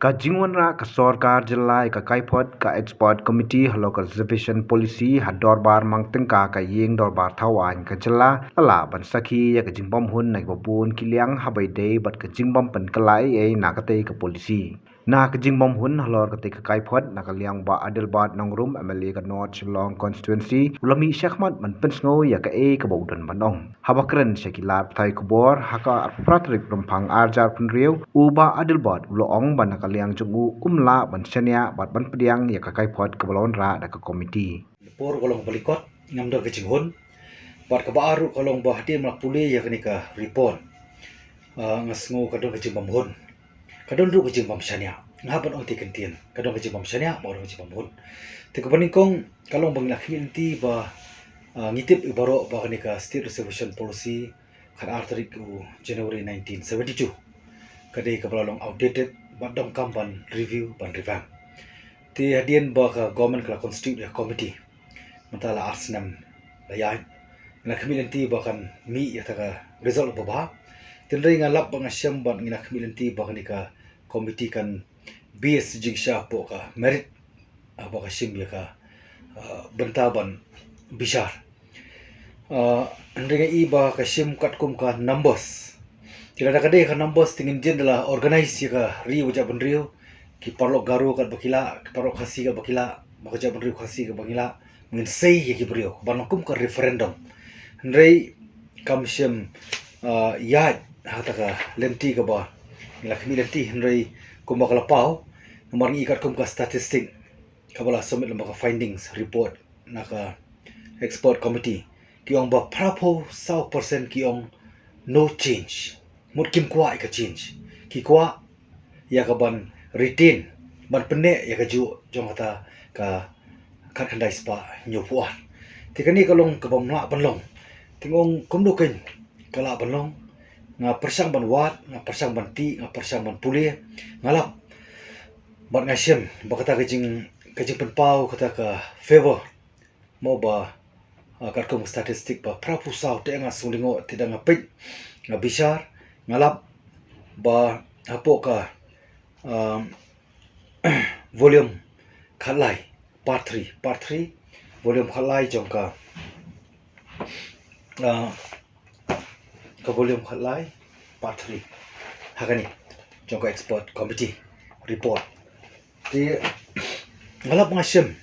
Ka jingwanra ka sarkar jelai ka kaipot ka export committee halo conservation policy hador bar mangtengka ka yeng dor bar thawan ka jela lala ban sakhi ya ka jingbom hun nai bobun kiliang habai dei bat ka jingbom pen kalai e na ka te ka policy na ka jingbom hun halor ka te ka kaipot na ka liang ba adelbat nongrum MLA ka North Shillong constituency ulami Shekhmat man pensngo ya ka e ka baudan manong habakren shakilat thai kubor haka pratrik rumpang arjar punriu uba adelbat uloong ban ka liang jungu kumla ban chania bat ban pediang ya ka kaipot ka balon ra da ka komiti por kolong balikot ngam dor kecing hun bat ka baru kolong bah dia mak puli ya kani ka report ngasngo ka dor kecing bam hun ka dor ru kecing bam shania ngapan ong ti kentien ka dor kecing bam shania ba dor kecing bam hun te ko banikong kalong bang lakhin ti ba ngitip ibaro ba kani ka state reservation policy kan artarik January 1972 kadai ka balong outdated ba dong kampan review ban revamp ti hadian ba ka government ka constitute committee mentala arsenam layai na community bahkan mi ya taka result ba tinrai ngalap bangasyam ban ngina community bahkan ka committee kan BS jingsha po ka merit ba ka sim ya ka bentaban bishar andrenga iba ka sim kat kum ka numbers tidak ada kadai ka numbers tingin jendela organize ya ka rio jaban rio ki parlo garu kat bakila ki parlo khasi ka bakila ba jaban rio khasi ka bakila mungkin say ya ki brio ban kum ka referendum Ndrei kamshem yad hata ka lenti ka ba lakmi lenti ndrei kumba kala pau nomor ikat kum ka statistic kabala submit lamba ka findings report na ka export committee kiong ba prapo 100% kiong no change mut kim kwa ka change ki kwa ya ka ban retain ban pene ya ka ju jong hata ka khandai spa nyopuan tikani kalong ka bamla panlong tingong kumdukin kala banlong nga persang ban wat nga persang ban ti nga persang ban puli ngalap bat nga siem bakata kajing penpau kata ka favor mo ba karkum statistik ba prapusau te nga sulingo tidak nga pit nga bisar ngalap ba apo ka volume khalai part 3 volume khalai jongka ka volume khalai part 3 hakani jongka export committee report ti ngalap ngasem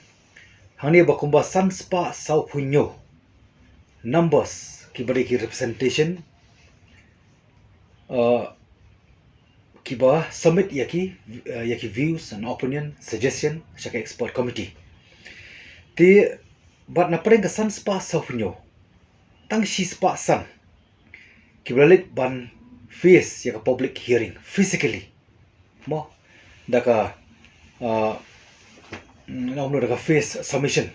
hani bakumba sanspa sau punyo numbers ki bari ki representation kiba submit yaki views and opinion suggestion sa export committee ti bat na pareng ka sanspa sau punyo tang shispa san kiblalit ban face ya public hearing physically mo daka no daka face submission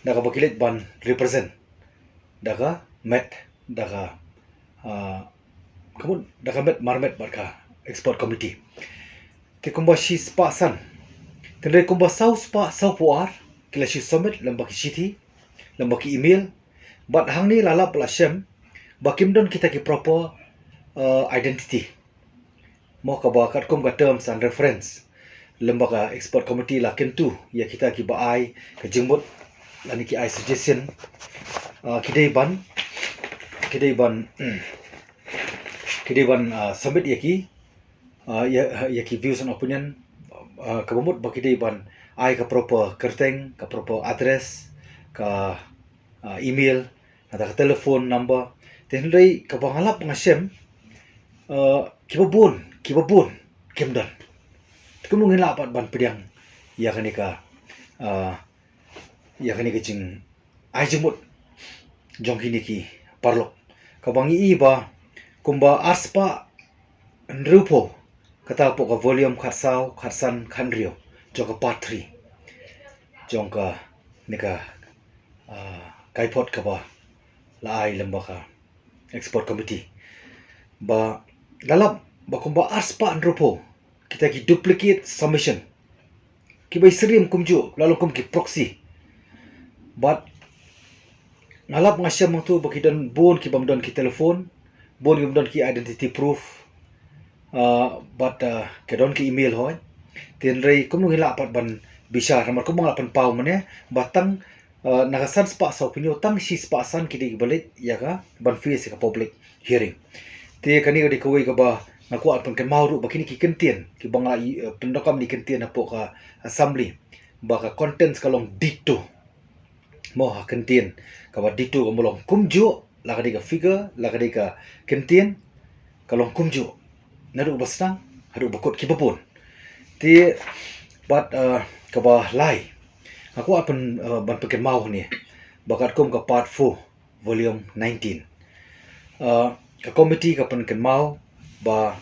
daka bakilit ban represent daka met daka kamun daka met marmet barka export committee ti kumba shispa san tendre kumba sau spa sau puar kila shi submit lamba ki city lamba ki email but hangni lalap lasem bakim don kita ki proper identity mo ka bakat kum ka terms and reference lembaga export committee la kentu ya kita ki baai ka jingmut lani ki ai suggestion kidai ban submit yaki views and opinion ka bumut bakidai ban ai ka proper kerteng ka proper address ka email ada telefon number tenrei ka bangalap ngasem kibabun kemdan kumungin lapat ban pediang ya kani ka jing ai jemut jong kini ki parlo ka bangi iba kumba aspa nrupo kata po ka volume kharsau kharsan khanrio jong ka part 3 jong ka nika kaipot ka ba laai lamba ka export committee ba lalap ba kumba aspa andropo kita ki duplicate submission ki bai serim kumju lalu kum ki proxy but ngalap ngasyam tu bakidan bon ki bamdon ki telefon bon ki bamdon ki identity proof but ke don ki email hoi tin rei kum nu hila pat ban bisa ramar kum ngala pan pau mane batang nagasan spa sa opinion tang si spa san ki di balik ya ka ban face ka public hearing ti kani ka di kuwi ka ba ngaku apan kan mau ru bakini ki kentien ki bangla pendokam ni kentien apo ka assembly baka contents kalong dito mo ha kentien ka ba dito ka molong kumju la ka di ka figure la ka di ka kentien kalong kumju naru basnang haru bakot ki babon ti bat ka ba lai aku apan ban pakai mau ni bakat kum ka part 4 volume 19 ka committee ka pan kan mau ba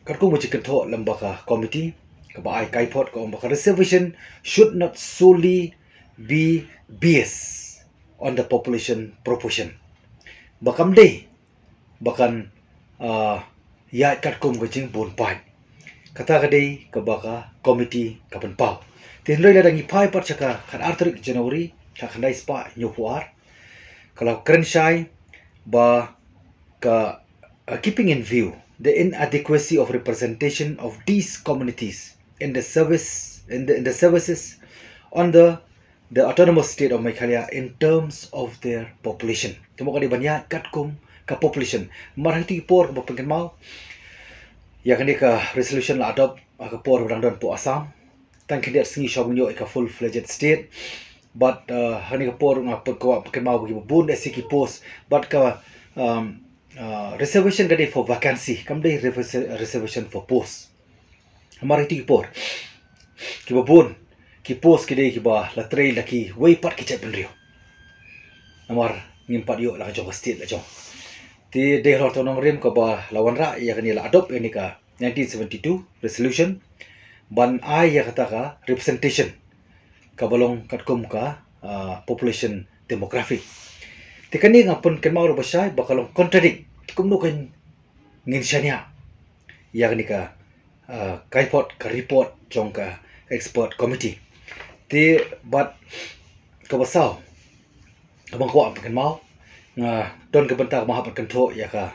kat kum chi kan tho lamba ka committee ka ba ai kai pot ka ba reservation should not solely be based on the population proportion bakam dei bakan ya kat kum ka jing bon pai kata ka dei ka ba ka committee ka pan pau tin rei la dangi pai par chaka khat artrik January ka khandai spa nyupuar kalau krenshai ba ka keeping in view the inadequacy of representation of these communities in the services on the autonomous state of Meghalaya in terms of their population. Temo ka di banya katkum ka population marhati por ka pengken mau ya kan ka resolution la adopt ka por udang don po Assam tan kini singi shamunyo ka full fledged state but hani ka por nga ko pengken mau gi bun SK post but ka reservation gadi for vacancy kam dei reservation for post hamari ti por ki babun ki post ki dei ki ba la trail la ki way pat ki chapin rio amar ngimpat yo la ka state la jong ti de hor tonong rim ka ba lawan ra ya kan la adopt ini ka 1972 resolution ban ai ya kata ka representation ka balong katkum ka population demographic tikani ngapun ken mau ba sai bakalong contradict kum no kan ngin shania ya ni ka kaipot ka report jong ka expert committee ti but ka basau abang ko ken mau don ka bentak maha kan tho ya ka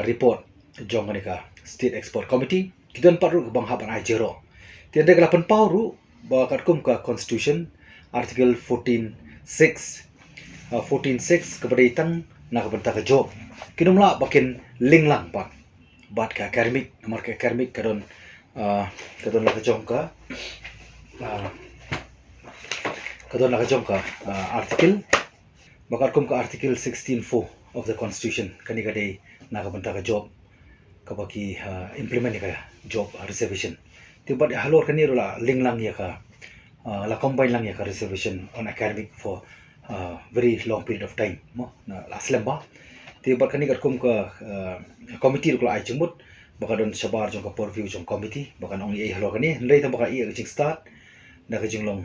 report jong ni ka state expert committee kidon paru ka bang hapan ai jero ti ande ka pen pau ru ba katkum ka constitution article 14.6 14.6 kepada itang nak benta ke job kinumla bakin ling lang bat ka academic nomor ka academic kadon la ka jom ka kadon la ka jom ka article bakar kum ka article 16.4 of the constitution kani ka dei nak benta ke job ka baki implement ni ka job reservation tibat halor kani la ling lang ya ka la combine lang ya ka reservation on academic for very long period of time mo na aslam ba ti bar kani kum ka committee ru ai chungmut baka don sabar jong ka purview jong committee baka ong ei halo kani lei ta baka i jing start na ka jinglong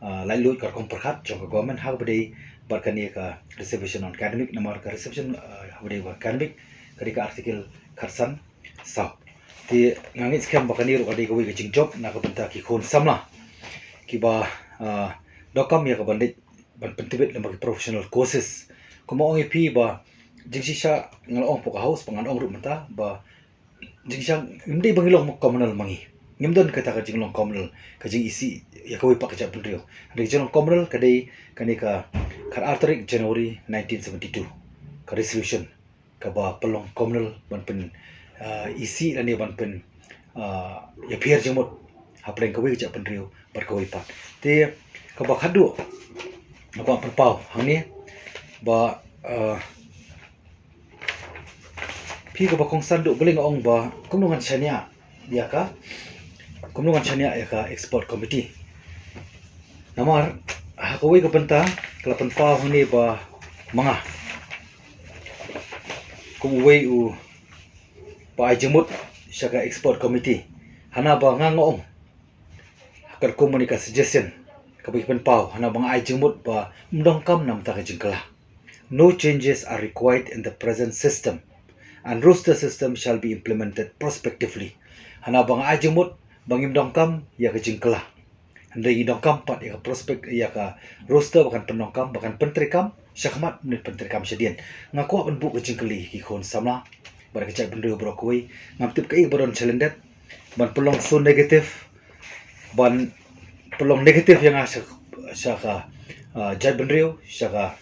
lai lut ka kom perkhat jong ka government ha bade bar kani ka reservation on academic namar ka reservation bade bar academic kani ka article kharsan sa ti ngangit skam baka ni ru ade ka wi ka jing job na ka benta ki khon samla ki ba dokam ya ka bandit ban pentibet lembaga professional courses kuma ong ip ba jingsisha ngalong po ka house pangan ong rumata ba jingsha imdei bangilong communal mangi ngimdon kata ka jinglong communal ka jing isi ya ka wi pa ka ja punrio ade jinglong communal ka dei kani ka khar artarik January 1972 ka resolution ka ba pelong communal ban pen isi lani ban pen ya pier jemot hapleng ka wi ja punrio par ka wi pa te ka ba khadu apa perpau hang ni ba pi ko ba kong sandu beling ong ba kumnungan chania dia ka kumnungan chania ya ka export committee namar hakoi ka penta kala penpau hang ni ba manga kumwei u ba jemut syaka export committee hana ba ngangong hakar komunika suggestion kabipan pau hana bang ai jengmut ba mdongkam nam ta jengkala no changes are required in the present system and roster system shall be implemented prospectively hana bang ai jengmut bang mdongkam ya ka jengkala handai dongkam pat ya ka prospect ya ka roster bahkan pendongkam bahkan pentrikam syakmat menit pentrikam sedian ngaku ban bu ka jengkali ki khon samla bar kecak bendrio brokui ngam tip kai baron challendet ban pelong so negatif ban pelong negatif yang saka jai bendrio saka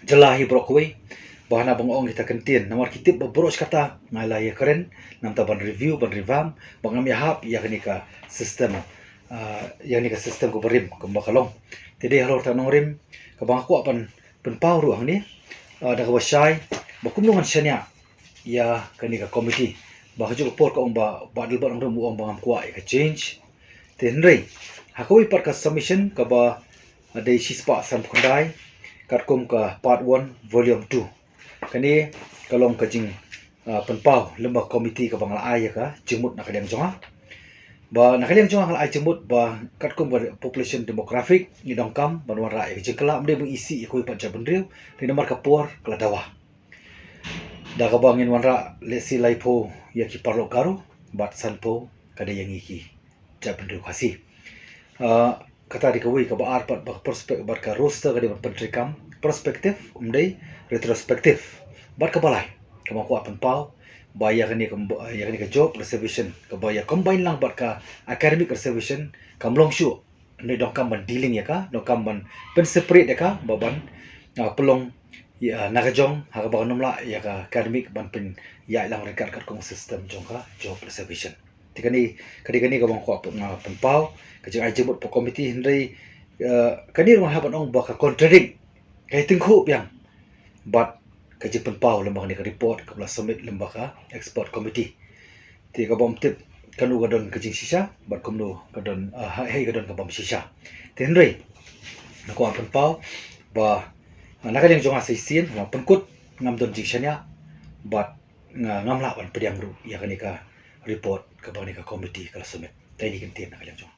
jelahi brokui bahana bangong kita kentin nomor kitip boros kata ngalai ya keren nam ta ban review ban revamp bangam ya hap ya kenika sistem yang ni ke sistem ko berim ko bakalong tidi halor ta nongrim ka bang ko pan pau ruang ni da ka wasai bakum nongan senya ya kenika komiti ba ju por ko ba badal ba ngrum ong bangam ko ai ka change tenrei hakoi par ka submission ka ba dei sispa sam kondai katkum ka part 1 volume 2 kani kalong ka jing penpau lemba komiti ka bang la ai ka jemut nak kadang jonga ba nakaliang jonga hal ai jemut ba katkum ba population demographic ni dongkam banwan ra ai jengkala mde bang isi ko pa jabendriu ni nomor ka por kala dawa da ka bangin wanra lesi laipo ya ki parlo garu bat sanpo kada yang iki jabendriu khasi kata di kawi ka ba arpat ba perspektif ba ka roster ka di pentrikam perspektif umdai retrospektif bat ka balai ka ma ko penpau bayar ni ka job reservation ka bayar combine lang bat ka academic reservation kam long shu ni dongkam ban dealing ya ka dongkam ban pen separate ya ka baban pelong ya nakajong ha ka ba nomla ya ka academic ban pen ya lang rekat kat kong system jong ka job reservation tikani kadi ka bang ko penpau ka jing ai jemut po committee hendai kani rumah haban ong ba ka contradict kai tingku piang but kaji penpau lembah ni ka report ka submit lembah ka expert committee ti ka bom tip kanu gadon kajing sisa bat komno gadon hai gadon ka bom sisa tenrei ko penpau ba nakadeng jonga seisin ma penkut ngam don jiksanya bat ngamla ban pediang ru ya kanika report ka bang ni ka committee ka submit tai ni kentin nakadeng jonga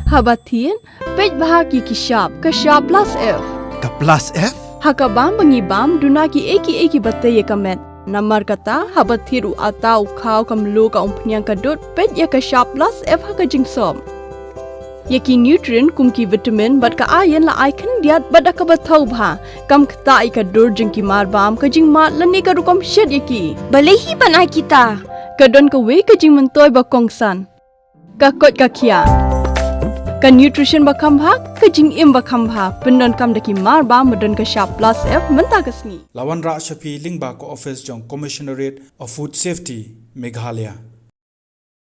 Habatin, pej bahagi kishap, kashap plus F. Ka plus F? Hakabam mengibam dunaki eki batay kamet. Namar kata habatiru atau kau kamlu ka umpnyang kadut pej ya kashap plus F hakajing som. Yaki nutrient kumki vitamin bat ka ayan la icon diat bat ka batau bha. Kam kata ika dur jengki marbam kajing mat lani ka rukom shed yaki. Balehi panai kita. Kadon ka we kajing mentoy bakongsan. Kakot kakia. Ka nutrition bakam bha kajing im bakam bha pendon kam daki marba medon ka sharp plus F menta kasni Lawan Ra Shafi Lingba ko office jong Commissionerate of Food Safety Meghalaya